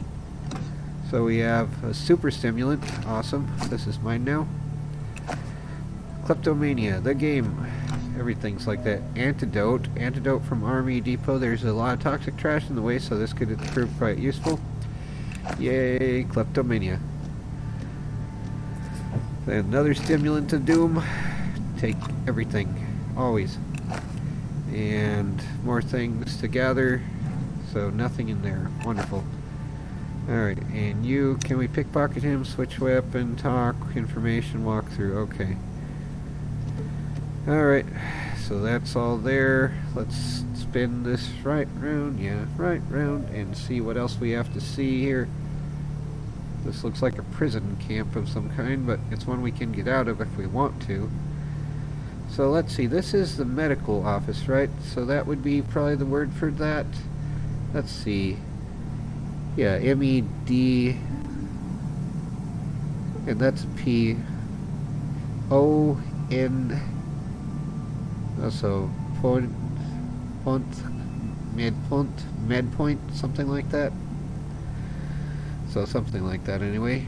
So we have a super stimulant. Awesome. This is mine now. Kleptomania, the game. Everything's like that. Antidote. Antidote from Army Depot. There's a lot of toxic trash in the way, so this could prove quite useful. Yay, kleptomania. Then another stimulant of doom. Take everything. Always. And more things to gather. So nothing in there. Wonderful. Alright, and you, can we pickpocket him, switch weapon, talk, information, walk through, okay. Alright, so that's all there. Let's spin this right round, yeah, right round, and see what else we have to see here. This looks like a prison camp of some kind, but it's one we can get out of if we want to. So let's see, this is the medical office, right? So that would be probably the word for that. Let's see. Yeah, M-E-D, and that's P-O-N, also Medpoint, something like that. So something like that anyway.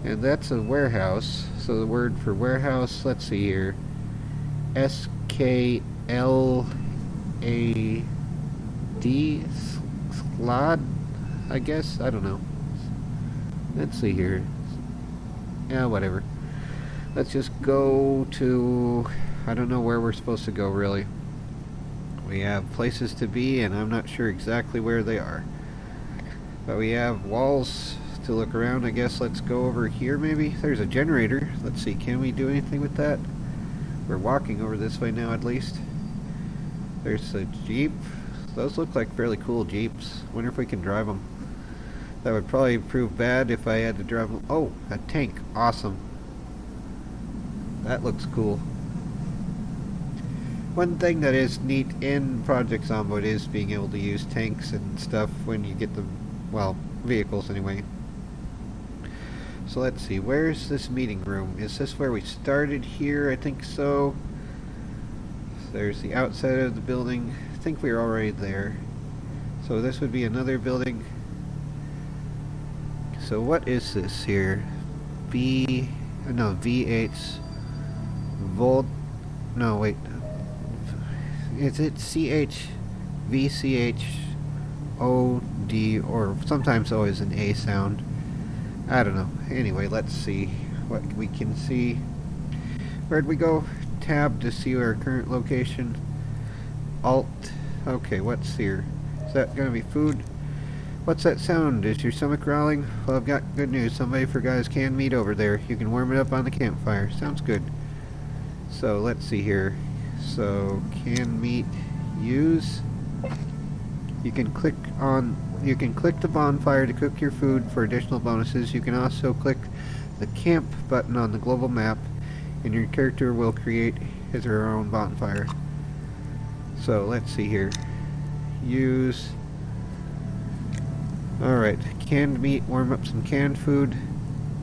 And that's a warehouse, so the word for warehouse, let's see here, S-K-L-A-D, Slod, I guess? I don't know. Let's see here. Yeah, whatever. Let's just go to... I don't know where we're supposed to go, really. We have places to be, and I'm not sure exactly where they are. But we have walls to look around. I guess let's go over here, maybe? There's a generator. Let's see, can we do anything with that? We're walking over this way now, at least. There's a Jeep. Those look like fairly cool Jeeps. Wonder if we can drive them. That would probably prove bad if I had to drive them. Oh, a tank. Awesome. That looks cool. One thing that is neat in Project Zomboid is being able to use tanks and stuff when you get them, well, vehicles anyway. So let's see, where's this meeting room? Is this where we started here? I think so. There's the outside of the building. I think we're already there. So this would be another building. So what is this here? V8 volt, no wait. Is it VCHOD, or sometimes always an A sound? I don't know. Anyway, let's see what we can see. Where'd we go? Tab to see our current location. Alt. Okay, what's here? Is that gonna be food? What's that sound? Is your stomach growling? Well, I've got good news. Somebody forgot his canned meat over there. You can warm it up on the campfire. Sounds good. So, let's see here. So, canned meat, use. You can click the bonfire to cook your food for additional bonuses. You can also click the camp button on the global map, and your character will create his or her own bonfire. So, let's see here. Use. Alright, canned meat, warm up some canned food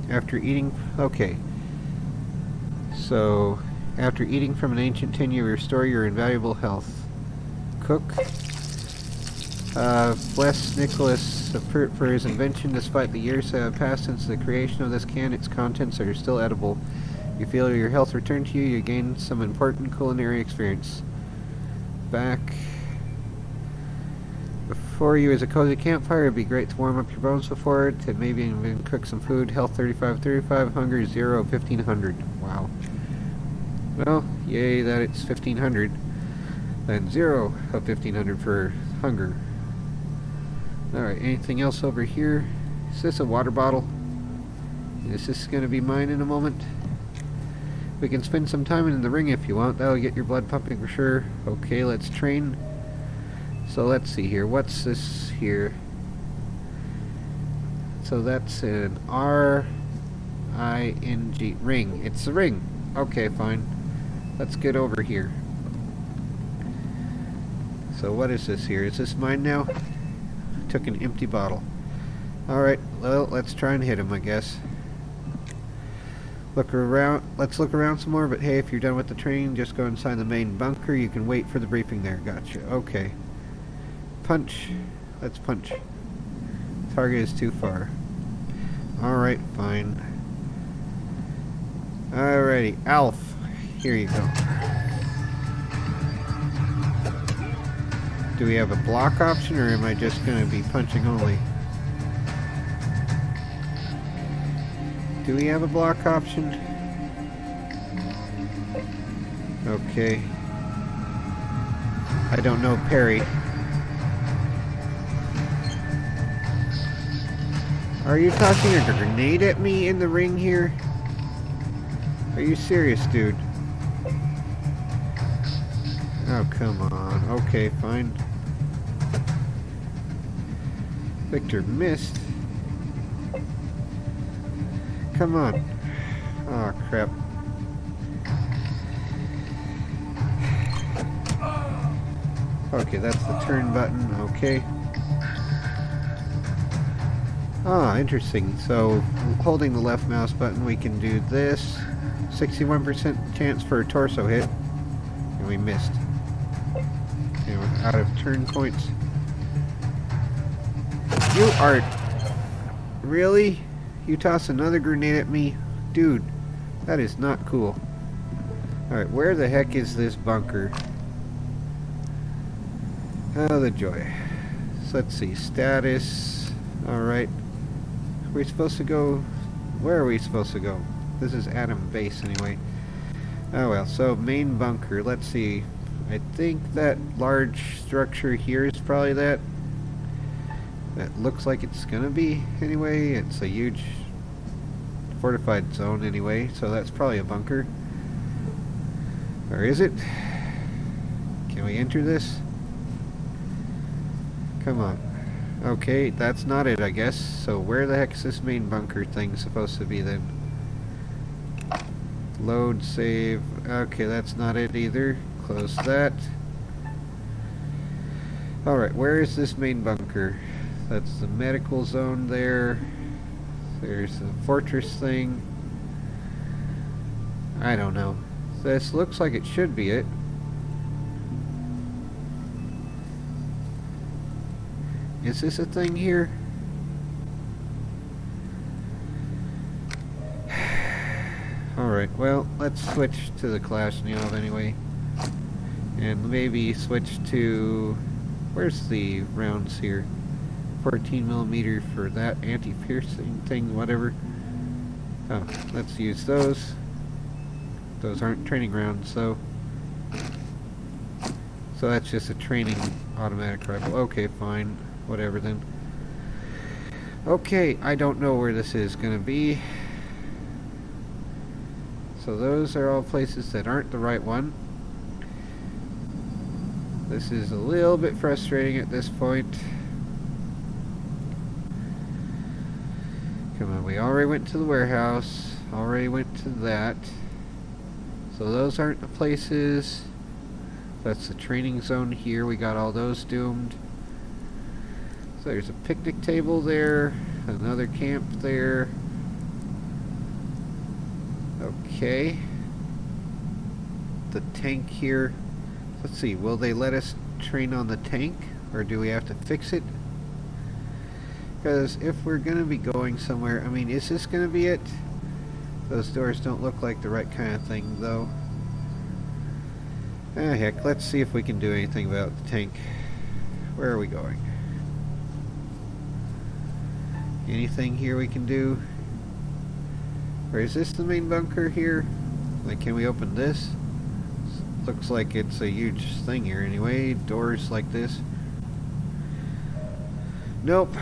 after eating. Okay. So, after eating from an ancient tin, you restore your invaluable health. Cook. Bless Nicholas for his invention. Despite the years that have passed since the creation of this can, its contents are still edible. You feel your health return to you, you gain some important culinary experience. Back. Before you is a cozy campfire. It'd be great to warm up your bones before it, and maybe even cook some food. Health 35, hunger 0 of 1500. Wow. Well, yay that it's 1500. Then 0 of 1500 for hunger. Alright, anything else over here? Is this a water bottle? Is this going to be mine in a moment? We can spend some time in the ring if you want. That'll get your blood pumping for sure. Okay, let's train. So let's see here. What's this here? So that's an R-I-N-G. Ring. It's a ring. Okay, fine. Let's get over here. So what is this here? Is this mine now? Took an empty bottle. Alright, well, let's try and hit him, I guess. Look around. Let's look around some more, but hey, if you're done with the training, just go inside the main bunker. You can wait for the briefing there. Gotcha. Okay. Punch. Let's punch. Target is too far. Alright, fine. Alrighty, Alf. Here you go. Do we have a block option, or am I just going to be punching only? Do we have a block option? Okay. I don't know parry. Are you tossing a grenade at me in the ring here? Are you serious, dude? Oh, come on. Okay, fine. Victor missed. Come on. Oh, crap. Okay, that's the turn button. Okay. Ah, interesting. So, holding the left mouse button, we can do this. 61% chance for a torso hit. And we missed. And we're out of turn points. You are... Really? You toss another grenade at me? Dude, that is not cool. Alright, where the heck is this bunker? Oh, the joy. So let's see. Status. Alright. Are we supposed to go... Where are we supposed to go? This is Atom Base anyway. Oh well, so main bunker. Let's see. I think that large structure here is probably that. That looks like it's gonna be anyway. It's a huge fortified zone anyway, so that's probably a bunker. Or is it? Can we enter this? Come on. Okay, that's not it, I guess. So where the heck is this main bunker thing supposed to be then? Load, save. Okay, that's not it either. Close that. Alright, where is this main bunker? That's the medical zone there. There's the fortress thing. I don't know. This looks like it should be it. Is this a thing here? Alright, well, let's switch to the Kalashnikov anyway. And maybe switch to... Where's the rounds here? 14mm for that anti-piercing thing, whatever. Oh, let's use those. Those aren't training rounds, so... So that's just a training automatic rifle. Okay, fine. Whatever then. Okay, I don't know where this is gonna be. So those are all places that aren't the right one. This is a little bit frustrating at this point. Come on, we already went to the warehouse. Already went to that. So those aren't the places. That's the training zone here. We got all those doomed. So there's a picnic table there. Another camp there. Okay. The tank here. Let's see, will they let us train on the tank? Or do we have to fix it? Because if we're going to be going somewhere, I mean, is this going to be it? Those doors don't look like the right kind of thing, though. Ah, heck, let's see if we can do anything about the tank. Where are we going? Anything here we can do? Or is this the main bunker here? Like, can we open this? Looks like it's a huge thing here anyway. Doors like this. Nope.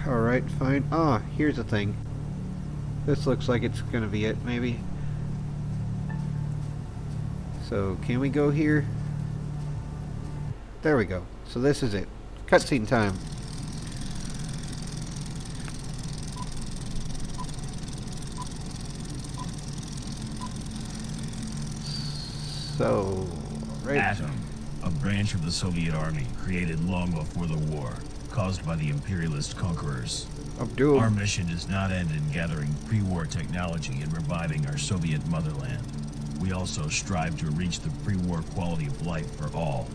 Alright, fine. Ah, here's the thing. This looks like it's gonna be it, maybe. So, can we go here? There we go. So this is it. Cutscene time. So, right. Atom, a branch of the Soviet army created long before the war, caused by the imperialist conquerors. Of doom. Our mission does not end in gathering pre-war technology and reviving our Soviet motherland. We also strive to reach the pre-war quality of life for all.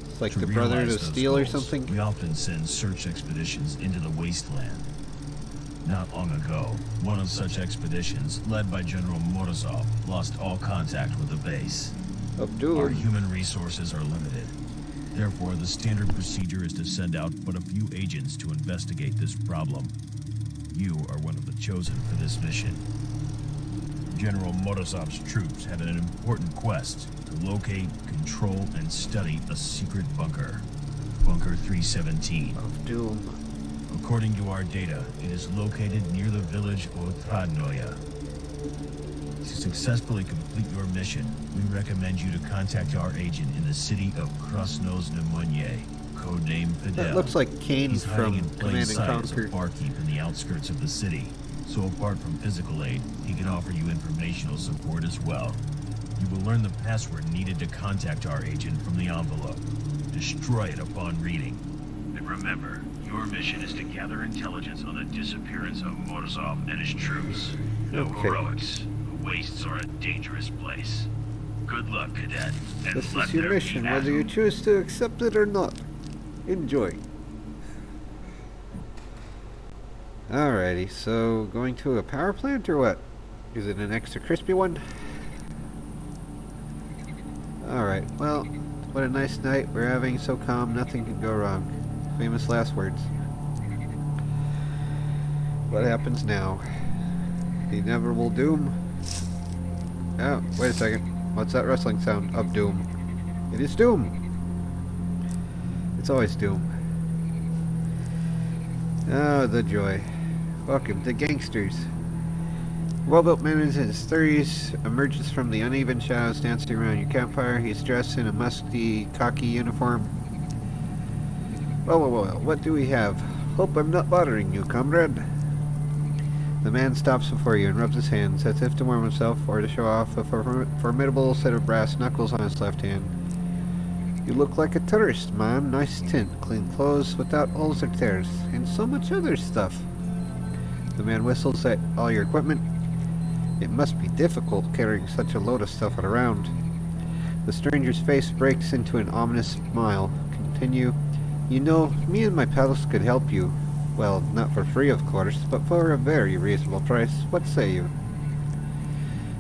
It's like To the Brother realize of those Steel or goals, something. We often send search expeditions into the wasteland. Not long ago, one of such expeditions, led by General Morozov, lost all contact with the base. Of Our doom. human resources are limited. Therefore, the standard procedure is to send out but a few agents to investigate this problem. You are one of the chosen for this mission. General Morozov's troops had an important quest to locate, control, and study a secret bunker. Bunker 317. Of doom. According to our data, it is located near the village Otradnoye. To successfully complete your mission, we recommend you to contact our agent in the city of Krasnoznamenye, codename Fidel. That looks like Kane He's hiding from in plain Command and sight as a Conquer. barkeep in the outskirts of the city. So apart from physical aid, he can offer you informational support as well. You will learn the password needed to contact our agent from the envelope. Destroy it upon reading. And remember, your mission is to gather intelligence on the disappearance of Morozov and his troops. No Okay. heroics. The wastes are a dangerous place. Good luck, cadet. And This let is your there be mission, whether you action. choose to accept it or not. Enjoy. Alrighty, so going to a power plant or what? Is it an extra crispy one? Alright, well, what a nice night we're having, so calm, nothing can go wrong. Famous last words. What happens now? The inevitable doom? Oh, wait a second. What's that rustling sound? Of doom. It is doom! It's always doom. Oh, the joy. Welcome to Gangsters. Well-built man in his 30s emerges from the uneven shadows dancing around your campfire. He's dressed in a musty, khaki uniform. Well, what do we have? Hope I'm not bothering you, comrade. The man stops before you and rubs his hands, as if to warm himself or to show off a formidable set of brass knuckles on his left hand. You look like a tourist, man. Nice tint, clean clothes without holes or tears, and so much other stuff. The man whistles at all your equipment. It must be difficult carrying such a load of stuff around. The stranger's face breaks into an ominous smile. Continue. You know, me and my pals could help you. Well, not for free, of course, but for a very reasonable price. What say you?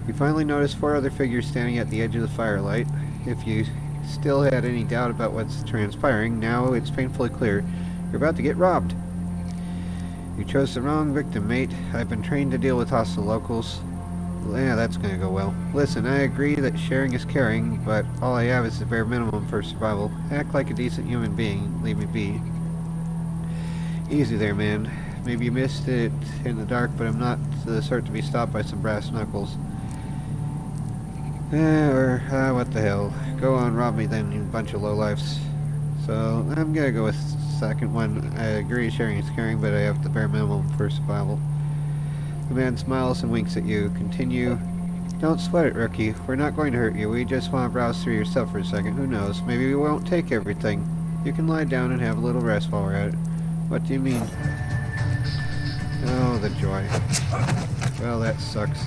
You finally notice 4 other figures standing at the edge of the firelight. If you still had any doubt about what's transpiring, now it's painfully clear. You're about to get robbed. You chose the wrong victim, mate. I've been trained to deal with hostile locals. Yeah, that's gonna go well. Listen, I agree that sharing is caring, but all I have is the bare minimum for survival. Act like a decent human being. Leave me be. Easy there, man. Maybe you missed it in the dark, but I'm not the sort to be stopped by some brass knuckles. What the hell. Go on, rob me then, you bunch of lowlifes. So, I'm gonna go with the second one. I agree sharing is caring, but I have the bare minimum for survival. The man smiles and winks at you. Continue. Don't sweat it, rookie. We're not going to hurt you. We just want to browse through your stuff for a second. Who knows? Maybe we won't take everything. You can lie down and have a little rest while we're at it. What do you mean? Oh, the joy. Well, that sucks.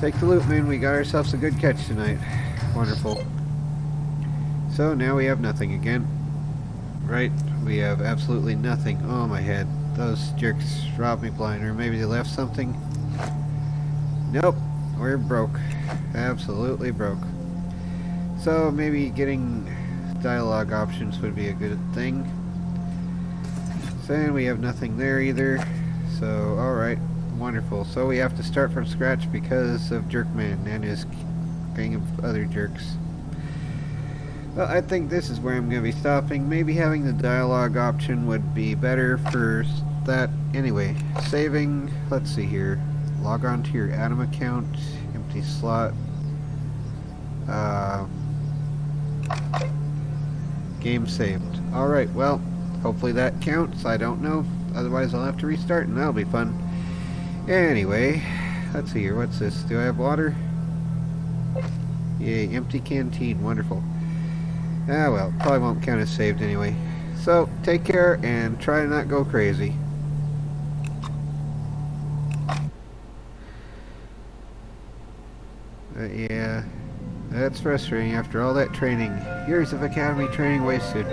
Take the loot, man. We got ourselves a good catch tonight. Wonderful. So now we have nothing again. Right? We have absolutely nothing. Oh, my head. Those jerks robbed me blind, or maybe they left something. Nope. We're broke. Absolutely broke. So maybe getting dialogue options would be a good thing. And we have nothing there either. So, alright. Wonderful. So we have to start from scratch because of Jerkman and his gang of other jerks. Well, I think this is where I'm going to be stopping. Maybe having the dialogue option would be better for that. Anyway, saving. Let's see here. Log on to your Atom account. Empty slot. Game saved. Alright, well, hopefully that counts. I don't know. Otherwise, I'll have to restart, and that'll be fun. Anyway, let's see here. What's this? Do I have water? Yay, empty canteen. Wonderful. Ah, well, probably won't count as saved anyway. So, take care and try to not go crazy. Yeah, that's frustrating after all that training. Years of academy training wasted.